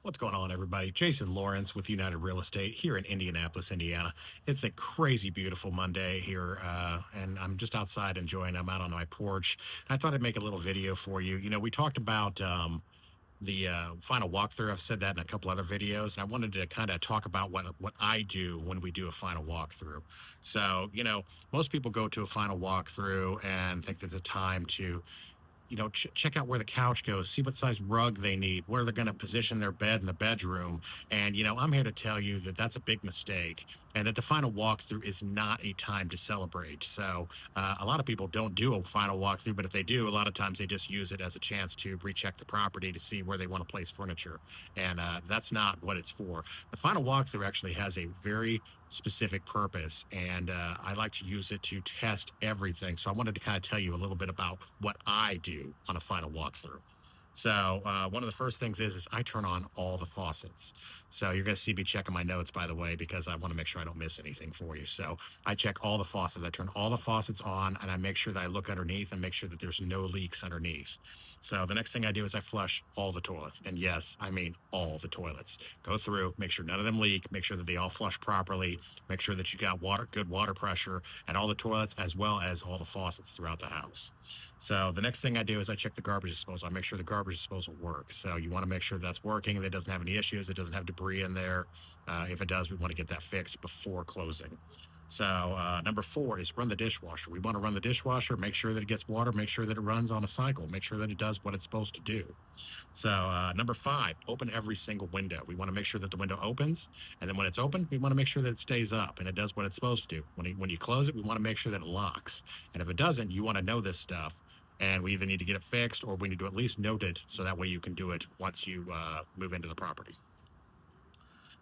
What's going on, everybody? Jason Lawrence with United Real Estate here in Indianapolis, Indiana. It's a crazy beautiful Monday here, and I'm just outside enjoying. I'm out on my porch. I thought I'd make a little video for you. We talked about the final walkthrough. I've said that in a couple other videos, and I wanted to kind of talk about what I do when we do a final walkthrough. So, most people go to a final walkthrough and think that the time to check out where the couch goes, see what size rug they need, where they're going to position their bed in the bedroom. And, I'm here to tell you that that's a big mistake and that the final walkthrough is not a time to celebrate. So, a lot of people don't do a final walkthrough, but if they do, a lot of times they just use it as a chance to recheck the property to see where they want to place furniture. And that's not what it's for. The final walkthrough actually has a very specific purpose, and I like to use it to test everything. So I wanted to kind of tell you a little bit about what I do on a final walkthrough. So one of the first things is I turn on all the faucets. So you're going to see me checking my notes, by the way, because I want to make sure I don't miss anything for you. So I check all the faucets. I turn all the faucets on, and I make sure that I look underneath and make sure that there's no leaks underneath. So the next thing I do is I flush all the toilets. And yes, I mean all the toilets. Go through, make sure none of them leak, make sure that they all flush properly, make sure that you got good water pressure at all the toilets as well as all the faucets throughout the house. So the next thing I do is I check the garbage disposal. I make sure the garbage disposal works. So you want to make sure that's working, that it doesn't have any issues, it doesn't have debris in there. If it does, we want to get that fixed before closing. So number four is run the dishwasher. We want to run the dishwasher, make sure that it gets water, make sure that it runs on a cycle, make sure that it does what it's supposed to do. So number five, open every single window. We want to make sure that the window opens, and then when it's open, we want to make sure that it stays up and it does what it's supposed to do. When you close it, we want to make sure that it locks. And if it doesn't, you want to know this stuff. And we either need to get it fixed or we need to at least note it so that way you can do it once you move into the property.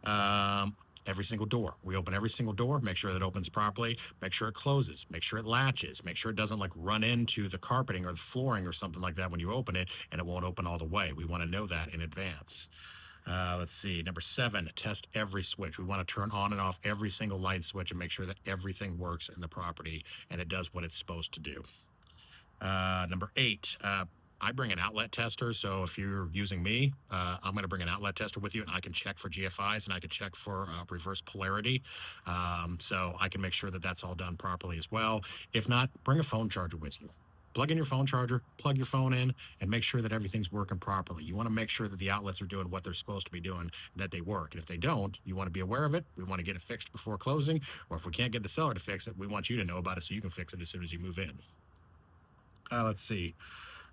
Um, every single door. We open every single door, make sure that it opens properly, make sure it closes, make sure it latches, make sure it doesn't like run into the carpeting or the flooring or something like that when you open it and it won't open all the way. We want to know that in advance. Let's see. Number seven, test every switch. We want to turn on and off every single light switch and make sure that everything works in the property and it does what it's supposed to do. Number eight, I bring an outlet tester. So if you're using me, I'm going to bring an outlet tester with you and I can check for GFIs and I can check for reverse polarity. So I can make sure that that's all done properly as well. If not, bring a phone charger with you. Plug in your phone charger, plug your phone in, and make sure that everything's working properly. You want to make sure that the outlets are doing what they're supposed to be doing, and that they work. And if they don't, you want to be aware of it. We want to get it fixed before closing, or if we can't get the seller to fix it, we want you to know about it so you can fix it as soon as you move in. Let's see.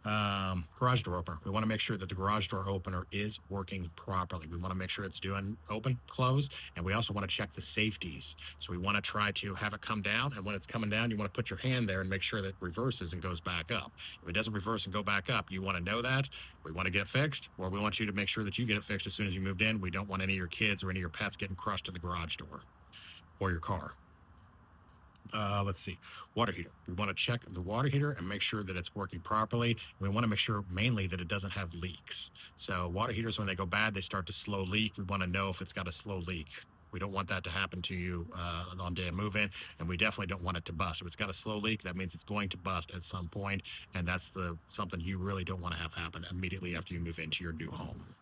Garage door opener. We want to make sure that the garage door opener is working properly. We want to make sure it's doing open, close, and we also want to check the safeties. So we want to try to have it come down, and when it's coming down, you want to put your hand there and make sure that it reverses and goes back up. If it doesn't reverse and go back up, you want to know that. We want to get it fixed, or we want you to make sure that you get it fixed as soon as you moved in. We don't want any of your kids or any of your pets getting crushed to the garage door or your car. Let's see, water heater. We want to check the water heater and make sure that it's working properly. We want to make sure mainly that it doesn't have leaks. So water heaters, when they go bad, they start to slow leak. We want to know if it's got a slow leak. We don't want that to happen to you on day of move-in, and we definitely don't want it to bust. If it's got a slow leak, that means it's going to bust at some point, and that's something you really don't want to have happen immediately after you move into your new home.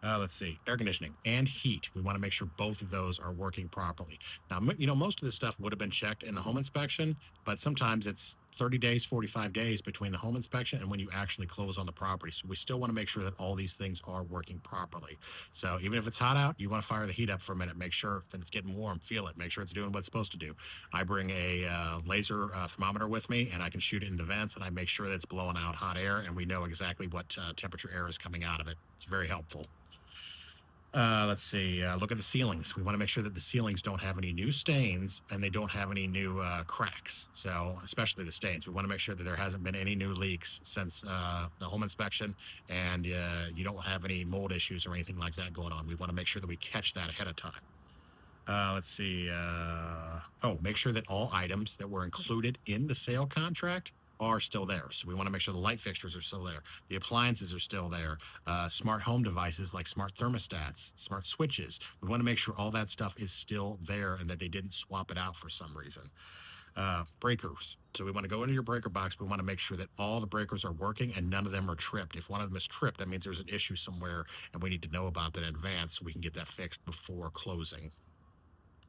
Let's see, air conditioning and heat. We want to make sure both of those are working properly. Now, most of this stuff would have been checked in the home inspection, but sometimes it's 30 days, 45 days between the home inspection and when you actually close on the property. So we still want to make sure that all these things are working properly. So even if it's hot out, you want to fire the heat up for a minute, make sure that it's getting warm, feel it, make sure it's doing what it's supposed to do. I bring a laser thermometer with me and I can shoot it in the vents and I make sure that it's blowing out hot air and we know exactly what temperature air is coming out of it. It's very helpful. Let's see. Look at the ceilings. We want to make sure that the ceilings don't have any new stains and they don't have any new cracks. So, especially the stains, we want to make sure that there hasn't been any new leaks since the home inspection, and you don't have any mold issues or anything like that going on. We want to make sure that we catch that ahead of time. Let's see. Make sure that all items that were included in the sale contract are still there. So we want to make sure the light fixtures are still there. The appliances are still there. Smart home devices like smart thermostats, smart switches. We want to make sure all that stuff is still there and that they didn't swap it out for some reason. breakers. So we want to go into your breaker box. We want to make sure that all the breakers are working and none of them are tripped. If one of them is tripped, that means there's an issue somewhere, and we need to know about that in advance so we can get that fixed before closing.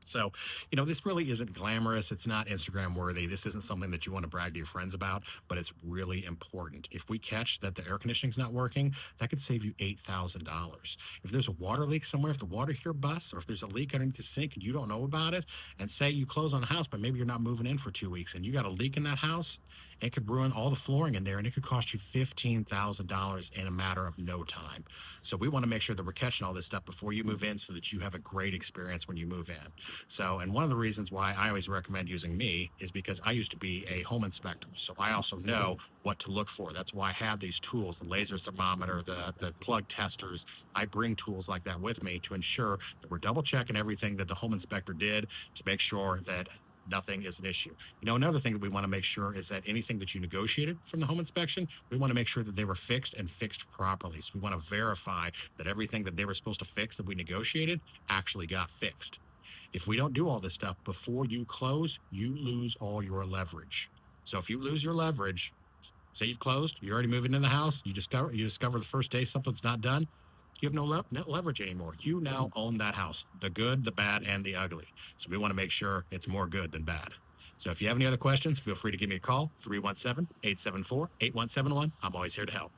So, this really isn't glamorous. It's not Instagram worthy. This isn't something that you want to brag to your friends about, but it's really important. If we catch that the air conditioning's not working, that could save you $8,000. If there's a water leak somewhere, if the water heater busts, or if there's a leak underneath the sink and you don't know about it, and say you close on the house, but maybe you're not moving in for 2 weeks and you got a leak in that house, it could ruin all the flooring in there and it could cost you $15,000 in a matter of no time. So we want to make sure that we're catching all this stuff before you move in so that you have a great experience when you move in. So, and one of the reasons why I always recommend using me is because I used to be a home inspector. So I also know what to look for. That's why I have these tools, the laser thermometer, the plug testers. I bring tools like that with me to ensure that we're double checking everything that the home inspector did to make sure that nothing is an issue. Another thing that we want to make sure is that anything that you negotiated from the home inspection, we want to make sure that they were fixed and fixed properly. So we want to verify that everything that they were supposed to fix that we negotiated actually got fixed. If we don't do all this stuff before you close, you lose all your leverage. So if you lose your leverage, say you've closed, you're already moving in the house, you discover the first day something's not done, you have no leverage anymore. You now own that house, the good, the bad, and the ugly. So we want to make sure it's more good than bad. So if you have any other questions, feel free to give me a call, 317-874-8171. I'm always here to help.